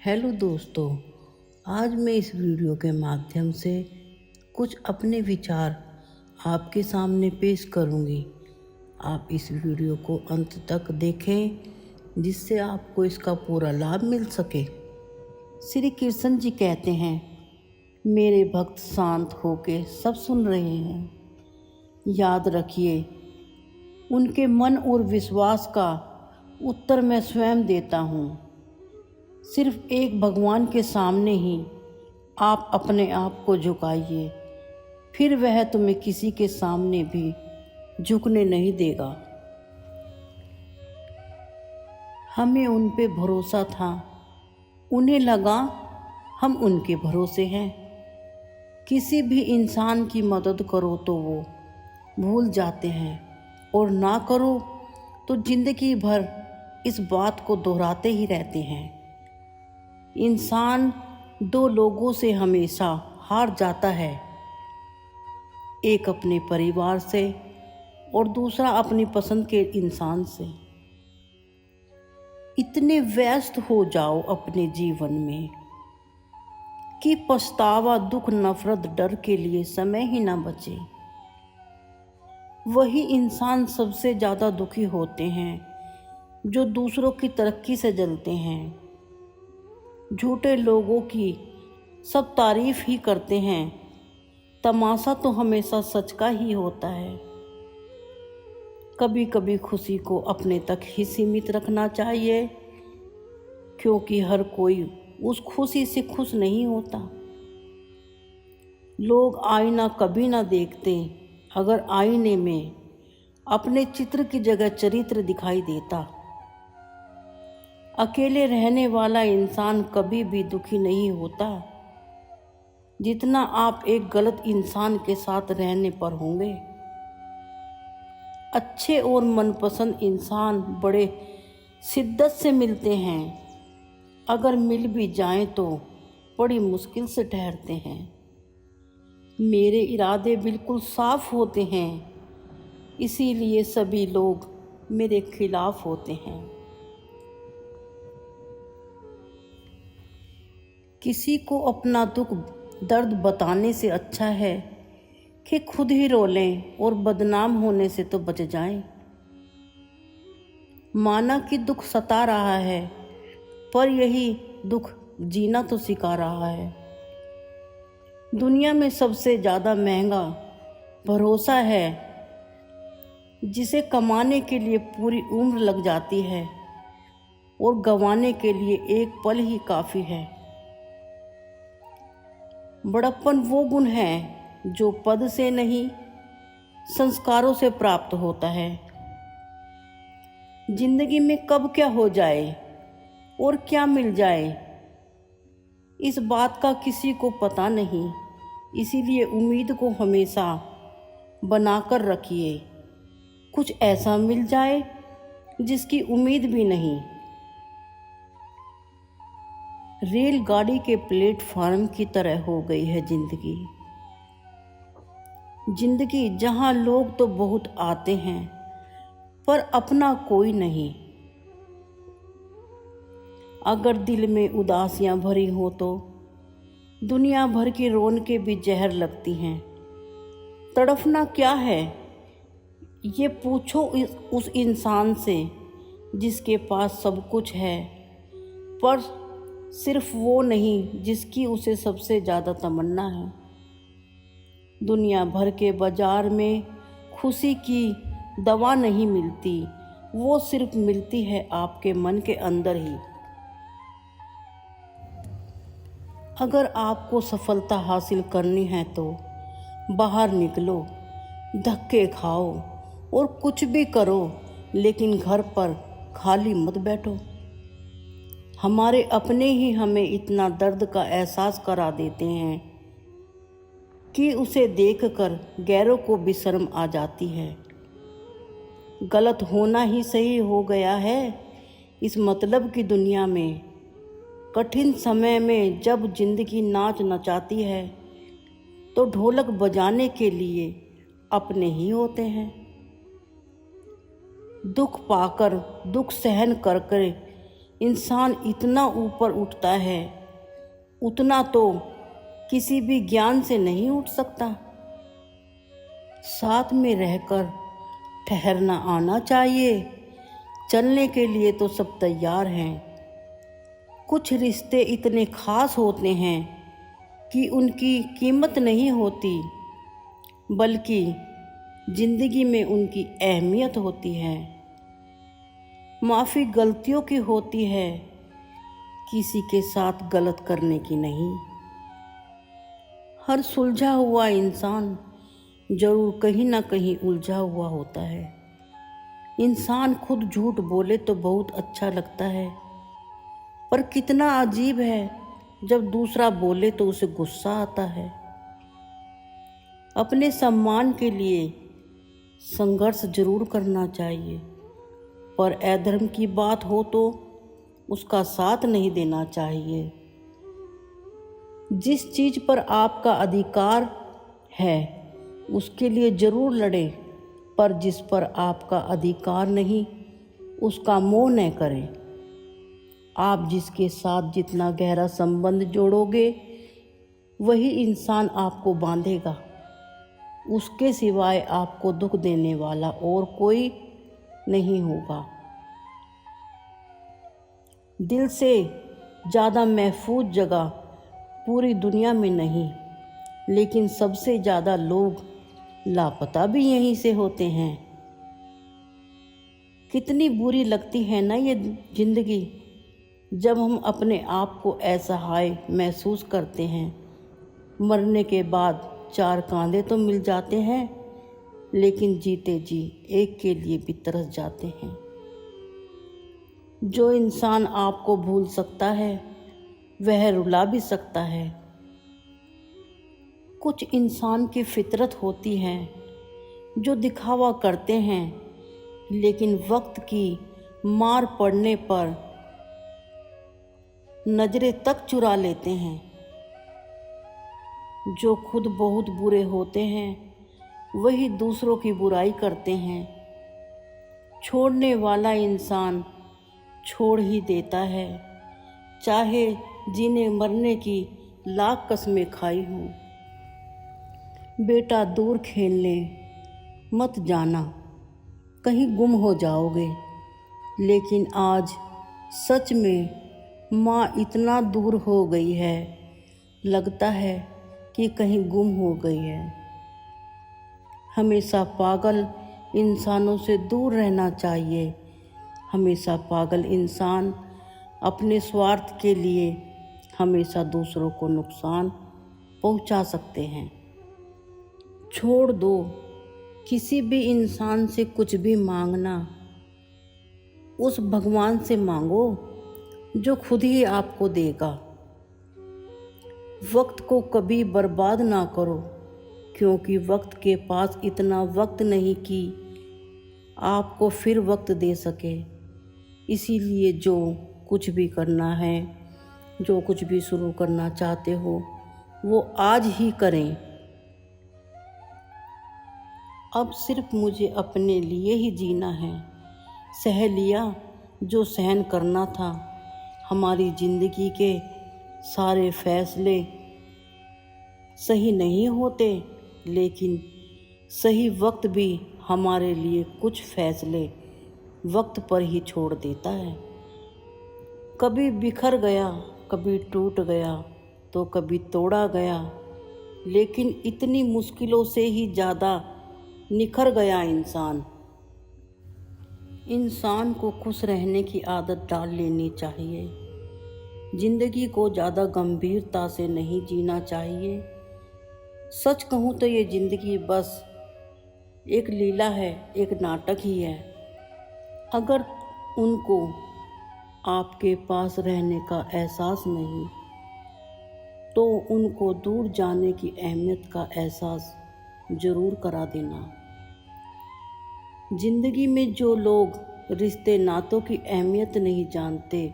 Hello दोस्तों, आज मैं इस वीडियो के माध्यम से कुछ अपने विचार आपके सामने पेश करूंगी। आप इस वीडियो को अंत तक देखें जिससे आपको इसका पूरा लाभ मिल सके। श्री कृष्ण जी कहते हैं, मेरे भक्त शांत होके सब सुन रहे हैं। याद रखिए, उनके मन और विश्वास का उत्तर मैं स्वयं देता हूँ। सिर्फ एक भगवान के सामने ही आप अपने आप को झुकाइए, फिर वह तुम्हें किसी के सामने भी झुकने नहीं देगा। हमें उन पे भरोसा था, उन्हें लगा हम उनके भरोसे हैं। किसी भी इंसान की मदद करो तो वो भूल जाते हैं, और ना करो तो जिंदगी भर इस बात को दोहराते ही रहते हैं। इंसान दो लोगों से हमेशा हार जाता है, एक अपने परिवार से और दूसरा अपनी पसंद के इंसान से। इतने व्यस्त हो जाओ अपने जीवन में कि पछतावा, दुख, नफरत, डर के लिए समय ही ना बचे। वही इंसान सबसे ज़्यादा दुखी होते हैं जो दूसरों की तरक्की से जलते हैं। झूठे लोगों की सब तारीफ ही करते हैं, तमाशा तो हमेशा सच का ही होता है। कभी कभी खुशी को अपने तक ही सीमित रखना चाहिए, क्योंकि हर कोई उस खुशी से खुश नहीं होता। लोग आईना कभी ना देखते, अगर आईने में अपने चित्र की जगह चरित्र दिखाई देता। अकेले रहने वाला इंसान कभी भी दुखी नहीं होता जितना आप एक गलत इंसान के साथ रहने पर होंगे। अच्छे और मनपसंद इंसान बड़े शिद्दत से मिलते हैं, अगर मिल भी जाएं तो बड़ी मुश्किल से ठहरते हैं। मेरे इरादे बिल्कुल साफ होते हैं, इसीलिए सभी लोग मेरे खिलाफ होते हैं। किसी को अपना दुख दर्द बताने से अच्छा है कि खुद ही रो लें और बदनाम होने से तो बच जाएं। माना कि दुख सता रहा है, पर यही दुख जीना तो सिखा रहा है। दुनिया में सबसे ज़्यादा महंगा भरोसा है, जिसे कमाने के लिए पूरी उम्र लग जाती है और गंवाने के लिए एक पल ही काफ़ी है। बड़प्पन वो गुण है जो पद से नहीं, संस्कारों से प्राप्त होता है। जिंदगी में कब क्या हो जाए और क्या मिल जाए, इस बात का किसी को पता नहीं। इसीलिए उम्मीद को हमेशा बनाकर रखिए, कुछ ऐसा मिल जाए जिसकी उम्मीद भी नहीं। रेलगाड़ी के प्लेटफार्म की तरह हो गई है जिंदगी, जहां लोग तो बहुत आते हैं पर अपना कोई नहीं। अगर दिल में उदासियां भरी हो तो दुनिया भर की रौनकें भी जहर लगती हैं। तड़फना क्या है, ये पूछो उस इंसान से जिसके पास सब कुछ है, पर सिर्फ वो नहीं जिसकी उसे सबसे ज़्यादा तमन्ना है। दुनिया भर के बाजार में खुशी की दवा नहीं मिलती, वो सिर्फ मिलती है आपके मन के अंदर ही। अगर आपको सफलता हासिल करनी है तो बाहर निकलो, धक्के खाओ और कुछ भी करो, लेकिन घर पर खाली मत बैठो। हमारे अपने ही हमें इतना दर्द का एहसास करा देते हैं कि उसे देखकर गैरों को भी शर्म आ जाती है। गलत होना ही सही हो गया है इस मतलब की दुनिया में। कठिन समय में जब जिंदगी नाच नचाती है तो ढोलक बजाने के लिए अपने ही होते हैं। दुख पाकर, दुख सहन कर इंसान इतना ऊपर उठता है, उतना तो किसी भी ज्ञान से नहीं उठ सकता। साथ में रहकर ठहरना आना चाहिए। चलने के लिए तो सब तैयार हैं। कुछ रिश्ते इतने खास होते हैं कि उनकी कीमत नहीं होती, बल्कि जिंदगी में उनकी अहमियत होती है। माफ़ी गलतियों की होती है, किसी के साथ गलत करने की नहीं। हर सुलझा हुआ इंसान जरूर कहीं ना कहीं उलझा हुआ होता है। इंसान खुद झूठ बोले तो बहुत अच्छा लगता है, पर कितना अजीब है जब दूसरा बोले तो उसे गुस्सा आता है। अपने सम्मान के लिए संघर्ष जरूर करना चाहिए, पर अधर्म की बात हो तो उसका साथ नहीं देना चाहिए। जिस चीज़ पर आपका अधिकार है उसके लिए जरूर लड़ें, पर जिस पर आपका अधिकार नहीं उसका मोह न करें। आप जिसके साथ जितना गहरा संबंध जोड़ोगे वही इंसान आपको बांधेगा। उसके सिवाय आपको दुख देने वाला और कोई नहीं होगा। दिल से ज़्यादा महफूज जगह पूरी दुनिया में नहीं, लेकिन सबसे ज़्यादा लोग लापता भी यहीं से होते हैं। कितनी बुरी लगती है ना ये ज़िंदगी, जब हम अपने आप को असहाय महसूस करते हैं। मरने के बाद 4 कांधे तो मिल जाते हैं, लेकिन जीते जी एक के लिए भी तरस जाते हैं। जो इंसान आपको भूल सकता है वह रुला भी सकता है। कुछ इंसान की फितरत होती है जो दिखावा करते हैं, लेकिन वक्त की मार पड़ने पर नजरें तक चुरा लेते हैं। जो खुद बहुत बुरे होते हैं वही दूसरों की बुराई करते हैं। छोड़ने वाला इंसान छोड़ ही देता है, चाहे जीने मरने की लाख कस्में खाई हों। बेटा दूर खेलने मत जाना, कहीं गुम हो जाओगे। लेकिन आज सच में माँ इतना दूर हो गई है, लगता है कि कहीं गुम हो गई है। हमेशा पागल इंसानों से दूर रहना चाहिए। हमेशा पागल इंसान अपने स्वार्थ के लिए हमेशा दूसरों को नुकसान पहुंचा सकते हैं। छोड़ दो किसी भी इंसान से कुछ भी मांगना, उस भगवान से मांगो जो खुद ही आपको देगा। वक्त को कभी बर्बाद ना करो, क्योंकि वक्त के पास इतना वक्त नहीं कि आपको फिर वक्त दे सके। इसीलिए जो कुछ भी करना है, जो कुछ भी शुरू करना चाहते हो, वो आज ही करें। अब सिर्फ मुझे अपने लिए ही जीना है। सह लिया जो सहन करना था। हमारी ज़िंदगी के सारे फैसले सही नहीं होते, लेकिन सही वक्त भी हमारे लिए कुछ फैसले वक्त पर ही छोड़ देता है। कभी बिखर गया, कभी टूट गया, तो कभी तोड़ा गया, लेकिन इतनी मुश्किलों से ही ज़्यादा निखर गया इंसान। इंसान को खुश रहने की आदत डाल लेनी चाहिए। ज़िंदगी को ज़्यादा गंभीरता से नहीं जीना चाहिए। सच कहूँ तो ये ज़िंदगी बस एक लीला है, एक नाटक ही है। अगर उनको आपके पास रहने का एहसास नहीं, तो उनको दूर जाने की अहमियत का एहसास ज़रूर करा देना। ज़िंदगी में जो लोग रिश्ते नातों की अहमियत नहीं जानते,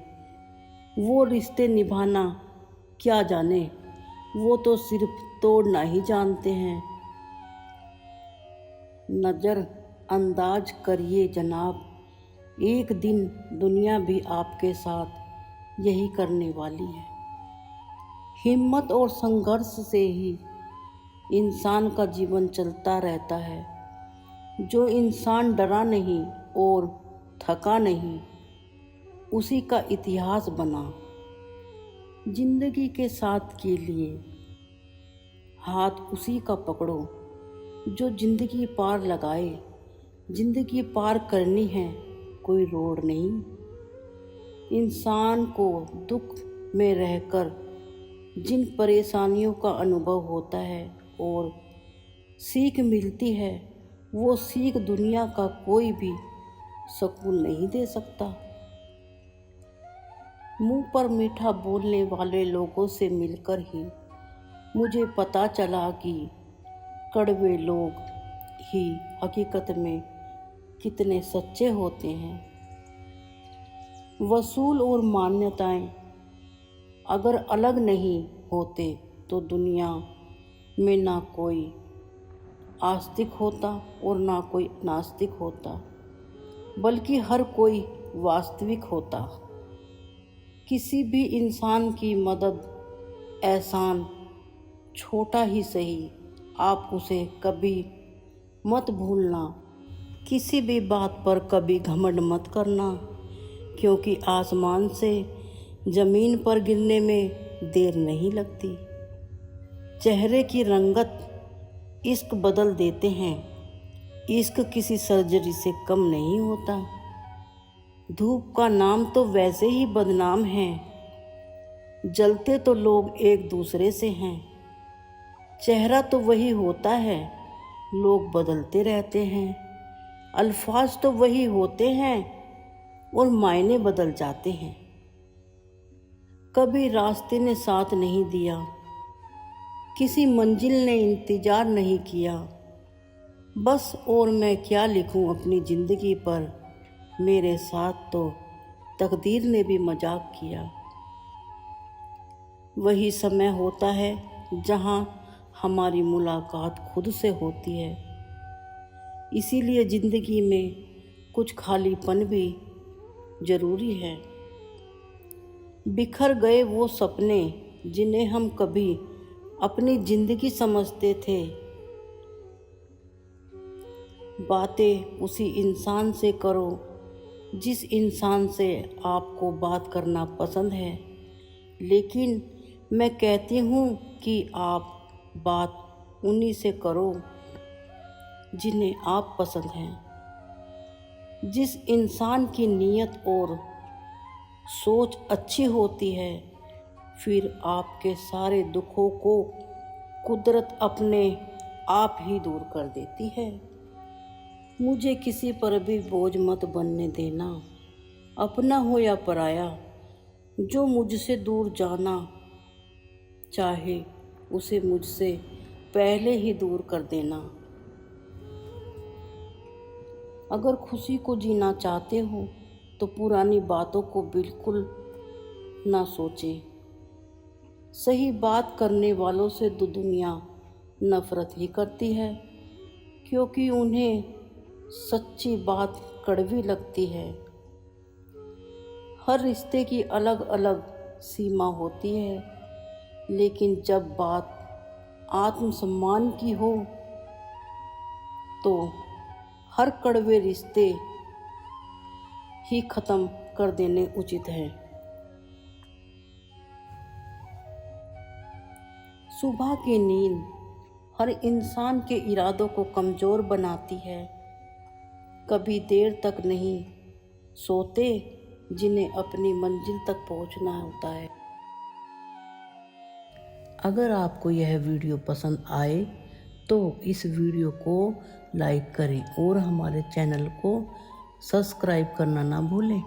वो रिश्ते निभाना क्या जाने, वो तो सिर्फ तोड़ना ही जानते हैं। नज़र अंदाज करिए जनाब, एक दिन दुनिया भी आपके साथ यही करने वाली है। हिम्मत और संघर्ष से ही इंसान का जीवन चलता रहता है। जो इंसान डरा नहीं और थका नहीं, उसी का इतिहास बना। जिंदगी के साथ के लिए हाथ उसी का पकड़ो जो जिंदगी पार लगाए। जिंदगी पार करनी है, कोई रोड नहीं। इंसान को दुख में रहकर जिन परेशानियों का अनुभव होता है और सीख मिलती है, वो सीख दुनिया का कोई भी सुकून नहीं दे सकता। मुंह पर मीठा बोलने वाले लोगों से मिलकर ही मुझे पता चला कि कड़वे लोग ही हकीकत में कितने सच्चे होते हैं। वसूल और मान्यताएं अगर अलग नहीं होते तो दुनिया में ना कोई आस्तिक होता और ना कोई नास्तिक होता, बल्कि हर कोई वास्तविक होता। किसी भी इंसान की मदद, एहसान छोटा ही सही, आप उसे कभी मत भूलना। किसी भी बात पर कभी घमंड मत करना, क्योंकि आसमान से ज़मीन पर गिरने में देर नहीं लगती। चेहरे की रंगत इश्क बदल देते हैं। इश्क किसी सर्जरी से कम नहीं होता। धूप का नाम तो वैसे ही बदनाम है। जलते तो लोग एक दूसरे से हैं। चेहरा तो वही होता है, लोग बदलते रहते हैं। अल्फाज तो वही होते हैं और मायने बदल जाते हैं। कभी रास्ते ने साथ नहीं दिया, किसी मंजिल ने इंतजार नहीं किया। बस और मैं क्या लिखूं अपनी ज़िंदगी पर, मेरे साथ तो तकदीर ने भी मजाक किया। वही समय होता है जहां हमारी मुलाकात खुद से होती है। इसीलिए ज़िंदगी में कुछ खालीपन भी ज़रूरी है। बिखर गए वो सपने जिन्हें हम कभी अपनी ज़िंदगी समझते थे। बातें उसी इंसान से करो जिस इंसान से आपको बात करना पसंद है, लेकिन मैं कहती हूँ कि आप बात उन्हीं से करो जिन्हें आप पसंद हैं। जिस इंसान की नीयत और सोच अच्छी होती है, फिर आपके सारे दुखों को कुदरत अपने आप ही दूर कर देती है। मुझे किसी पर भी बोझ मत बनने देना, अपना हो या पराया। जो मुझसे दूर जाना चाहे उसे मुझसे पहले ही दूर कर देना। अगर खुशी को जीना चाहते हो तो पुरानी बातों को बिल्कुल ना सोचें। सही बात करने वालों से तो दुनिया नफरत ही करती है, क्योंकि उन्हें सच्ची बात कड़वी लगती है। हर रिश्ते की अलग अलग सीमा होती है, लेकिन जब बात आत्मसम्मान की हो तो हर कड़वे रिश्ते ही ख़त्म कर देने उचित है। सुबह की नींद हर इंसान के इरादों को कमज़ोर बनाती है। कभी देर तक नहीं सोते जिन्हें अपनी मंजिल तक पहुंचना होता है। अगर आपको यह वीडियो पसंद आए तो इस वीडियो को लाइक करें और हमारे चैनल को सब्सक्राइब करना ना भूलें।